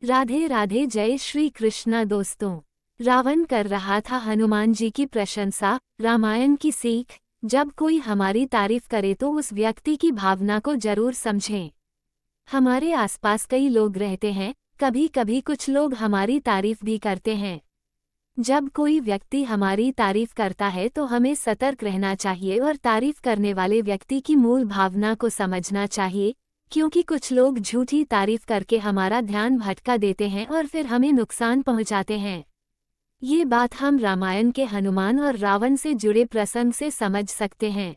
राधे राधे, जय श्री कृष्णा। दोस्तों, रावण कर रहा था हनुमान जी की प्रशंसा। रामायण की सीख, जब कोई हमारी तारीफ करे तो उस व्यक्ति की भावना को जरूर समझें। हमारे आसपास कई लोग रहते हैं, कभी कभी कुछ लोग हमारी तारीफ भी करते हैं। जब कोई व्यक्ति हमारी तारीफ करता है तो हमें सतर्क रहना चाहिए और तारीफ करने वाले व्यक्ति की मूल भावना को समझना चाहिए, क्योंकि कुछ लोग झूठी तारीफ करके हमारा ध्यान भटका देते हैं और फिर हमें नुकसान पहुंचाते हैं। ये बात हम रामायण के हनुमान और रावण से जुड़े प्रसंग से समझ सकते हैं।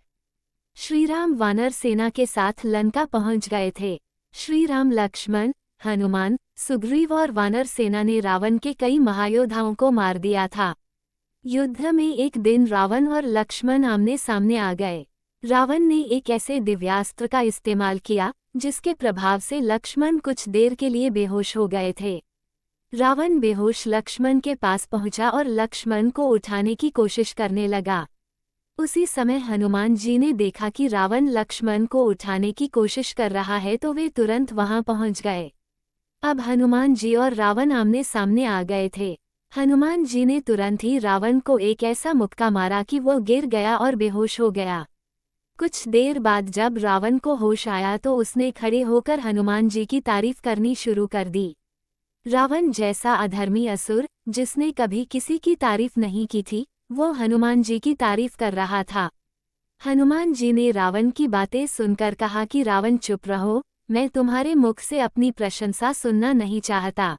श्रीराम वानर सेना के साथ लंका पहुंच गए थे। श्रीराम, लक्ष्मण, हनुमान, सुग्रीव और वानर सेना ने रावण के कई महायोद्धाओं को मार दिया था। युद्ध में एक दिन रावण और लक्ष्मण आमने सामने आ गए। रावण ने एक ऐसे दिव्यास्त्र का इस्तेमाल किया जिसके प्रभाव से लक्ष्मण कुछ देर के लिए बेहोश हो गए थे। रावण बेहोश लक्ष्मण के पास पहुंचा और लक्ष्मण को उठाने की कोशिश करने लगा। उसी समय हनुमान जी ने देखा कि रावण लक्ष्मण को उठाने की कोशिश कर रहा है तो वे तुरंत वहां पहुंच गए। अब हनुमान जी और रावण आमने सामने आ गए थे। हनुमान जी ने तुरंत ही रावण को एक ऐसा मुक्का मारा कि वो गिर गया और बेहोश हो गया। कुछ देर बाद जब रावण को होश आया तो उसने खड़े होकर हनुमान जी की तारीफ करनी शुरू कर दी। रावण जैसा अधर्मी असुर, जिसने कभी किसी की तारीफ नहीं की थी, वो हनुमान जी की तारीफ कर रहा था। हनुमान जी ने रावण की बातें सुनकर कहा कि रावण, चुप रहो, मैं तुम्हारे मुख से अपनी प्रशंसा सुनना नहीं चाहता।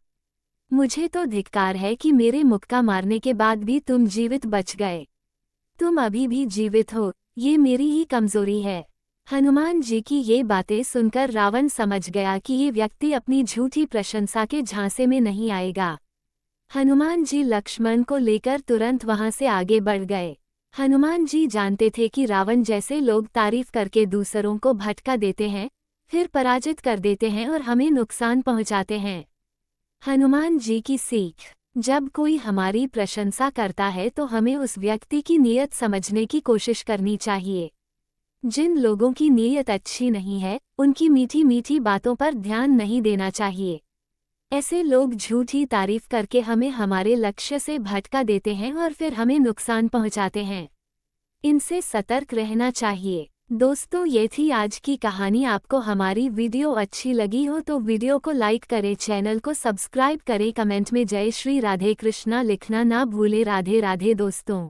मुझे तो धिक्कार है कि मेरे मुक्का मारने के बाद भी तुम जीवित बच गए। तुम अभी भी जीवित हो, ये मेरी ही कमजोरी है। हनुमान जी की ये बातें सुनकर रावण समझ गया कि ये व्यक्ति अपनी झूठी प्रशंसा के झांसे में नहीं आएगा। हनुमान जी लक्ष्मण को लेकर तुरंत वहां से आगे बढ़ गए। हनुमान जी जानते थे कि रावण जैसे लोग तारीफ करके दूसरों को भटका देते हैं, फिर पराजित कर देते हैं और हमें नुकसान पहुंचाते हैं। हनुमान जी की सीख, जब कोई हमारी प्रशंसा करता है तो हमें उस व्यक्ति की नीयत समझने की कोशिश करनी चाहिए। जिन लोगों की नीयत अच्छी नहीं है, उनकी मीठी मीठी बातों पर ध्यान नहीं देना चाहिए। ऐसे लोग झूठी तारीफ करके हमें हमारे लक्ष्य से भटका देते हैं और फिर हमें नुकसान पहुंचाते हैं। इनसे सतर्क रहना चाहिए। दोस्तों, ये थी आज की कहानी। आपको हमारी वीडियो अच्छी लगी हो तो वीडियो को लाइक करें, चैनल को सब्सक्राइब करें, कमेंट में जय श्री राधे कृष्णा लिखना ना भूले। राधे राधे दोस्तों।